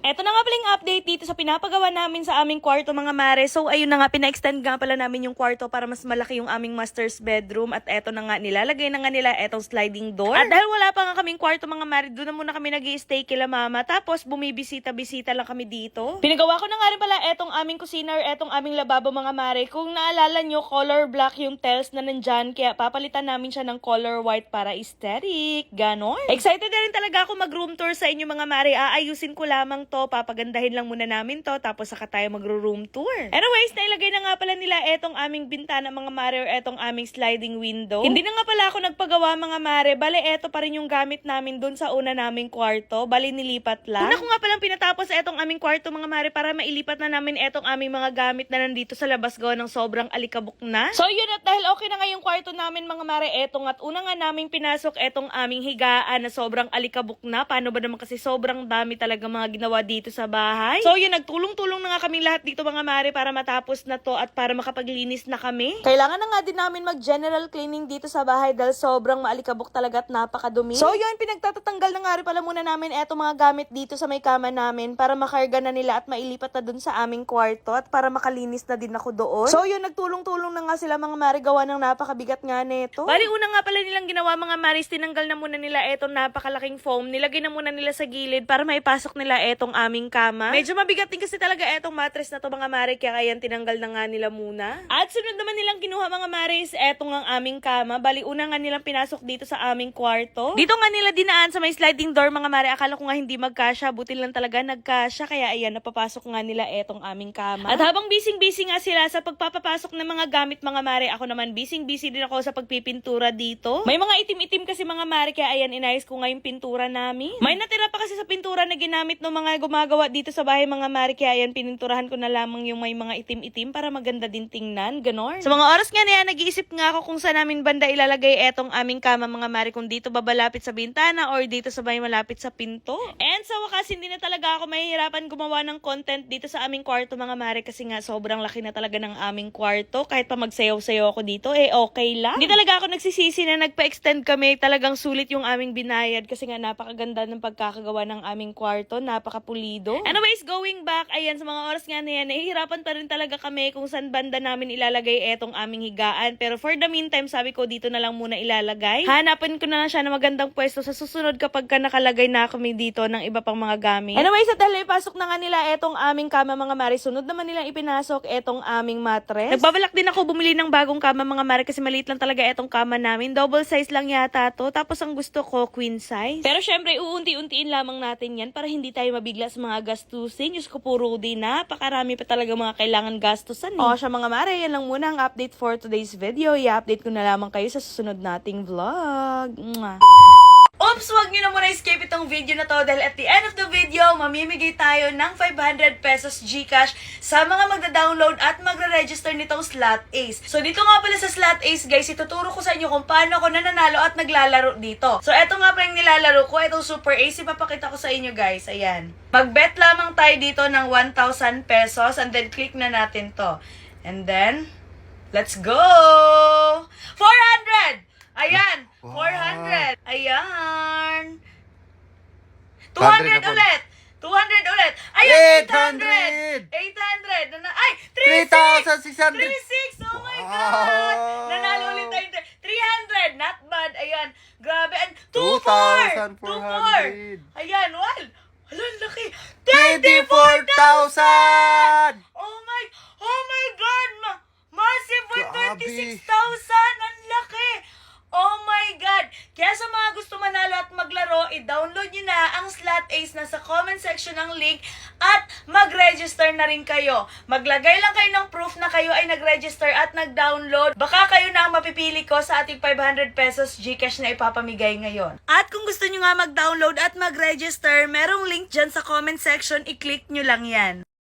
Eto na nga paling update dito sa pinapagawa namin sa aming kwarto mga mare. So ayun na nga, pina-extend nga pala namin yung kwarto para mas malaki yung aming master's bedroom. At eto na nga, nilalagay na nga nila etong sliding door. At dahil wala pa nga kaming kwarto mga mare, doon na muna kami nag-i-stay kila mama. Tapos bumibisita-bisita lang kami dito. Pinagawa ko na nga rin pala etong aming kusina or etong aming lababo mga mare. Kung naalala nyo, color black yung tiles na nandyan. Kaya papalitan namin siya ng color white para aesthetic. Ganon. Excited na rin talaga ako mag-room tour sa inyo mga mare. Aayusin ko lamang to, papagandahin lang muna namin to, tapos saka tayo magro-room tour. Anyways, nailagay na nga pala nila etong aming bintana mga mare or etong aming sliding window. Hindi na nga pala ako nagpagawa mga mare, bale eto pa rin yung gamit namin dun sa una naming kwarto, bale nilipat lang. Una ko nga palang pinatapos etong aming kwarto mga mare para mailipat na namin etong aming mga gamit na nandito sa labas gawa ng sobrang alikabok na. So yun, at dahil okay na nga yung kwarto namin mga mare, etong at una nga naming pinasok etong aming higaan na sobrang alikabok na. Paano ba naman kasi sobrang dami talaga mga ginawa dito sa bahay. So yun, nagtulong-tulong na nga kaming lahat dito mga mare para matapos na to at para makapaglinis na kami. Kailangan na nga din namin mag-general cleaning dito sa bahay dahil sobrang maalikabok talaga at napakadumi. So yun, pinagtatatanggal na nga rin pala muna namin eto mga gamit dito sa may kama namin para makarga na nila at mailipat na dun sa aming kwarto at para makalinis na din ako doon. So yun, nagtulong-tulong na nga sila mga mare gawa ng napakabigat nga neto. Bali, una nga pala nilang ginawa mga maris, tinanggal na muna nila etong napakalaking foam. Nilagay na muna nila sa gilid para maipasok nila etong aming kama. Medyo mabigat din kasi talaga etong mattress na to mga mare, kaya yan tinanggal na nga nila muna. At sunod naman nilang kinuha mga mares etong ang aming kama. Bali, una nga nilang pinasok dito sa aming kwarto. Dito nga nila dinaan sa may sliding door mga mare. Akala ko nga hindi magkasya, buti lang talaga nagkasya, kaya ayan, napapasok nga nila etong aming kama. At habang busy-busy nga sila sa pagpapapasok ng mga gamit mga mare, ako naman busy-busy din ako sa pagpipintura dito. May mga itim-itim kasi mga mare, kaya ayan, inayos ko nga yung pintura namin. May natira pa kasi sa pintura na ginamit ng mga gumagawa dito sa bahay mga mare, kaya yan, pininturahan ko na lamang yung may mga itim-itim para maganda din tingnan, ganon. Sa mga oras nga na yan, nag-iisip nga ako kung saan namin banda ilalagay etong aming kama mga mare, kung dito ba malapit sa bintana or dito sa may malapit sa pinto. And sa wakas, hindi na talaga ako mahihirapan gumawa ng content dito sa aming kwarto mga mare, kasi nga sobrang laki na talaga ng aming kwarto. Kahit pa magsayaw-sayaw ako dito, okay lang. Hindi talaga ako nagsisisi na nagpa-extend kami, talagang sulit yung aming binayad kasi nga napakaganda ng pagkakagawa ng aming kwarto, napakapulido. Anyways, going back, ayan, sa mga oras nga na yan, nahihirapan pa rin talaga kami kung saan banda namin ilalagay etong aming higaan. Pero for the meantime, sabi ko dito na lang muna ilalagay. Hanapin ko na lang siya na magandang pwesto sa susunod kapag ka nakalagay na kami dito ng iba pang mga gamit. Anyways, at dahil ipasok na nga nila etong aming kama mga mare, sunod naman nilang ipinasok etong aming mattress. Nagbabalak din ako bumili ng bagong kama mga mare kasi maliit lang talaga etong kama namin. Double size lang yata to. Tapos ang gusto ko, queen size. Pero syempre, uunti-untiin lamang natin yan para hindi tayo mabigla sa mga gastusin. Diyos ko po, Rudy, napakarami pa talaga mga kailangan gastusan. O siya mga mare, yan lang muna ang update for today's video. I-update ko na lamang kayo sa susunod nating vlog. Mwah! Oops, wag nyo na muna escape itong video na to dahil at the end of the video, mamimigay tayo ng 500 pesos GCash sa mga magda-download at magre-register nitong Slot Ace. So dito nga pala sa Slot Ace guys, ituturo ko sa inyo kung paano ako nananalo at naglalaro dito. So eto nga pala yung nilalaro ko, itong Super Ace, ipapakita ko sa inyo guys, ayan. Mag-bet lamang tayo dito ng 1,000 pesos and then click na natin to. And then, let's go! 400! Ayan! 400. Ayan. 200 ulit. 200 ulit. Ayan, 800. 800. Ay, 3,600. 36. Oh my God. Nanalo ulit tayo. 300. Not bad. Ayan. Grabe. And 2,400. Ayan. Well, halang laki. 24,000. Oh my God. Massive with Grabe. 26,000. Ang laki. Oh my God! Kaya sa mga gusto manalo at maglaro, i-download nyo na ang Slot Ace na sa comment section ng link at mag-register na rin kayo. Maglagay lang kayo ng proof na kayo ay nag-register at nag-download. Baka kayo na ang mapipili ko sa ating 500 pesos GCash na ipapamigay ngayon. At kung gusto nyo nga mag-download at mag-register, merong link dyan sa comment section, i-click nyo lang yan.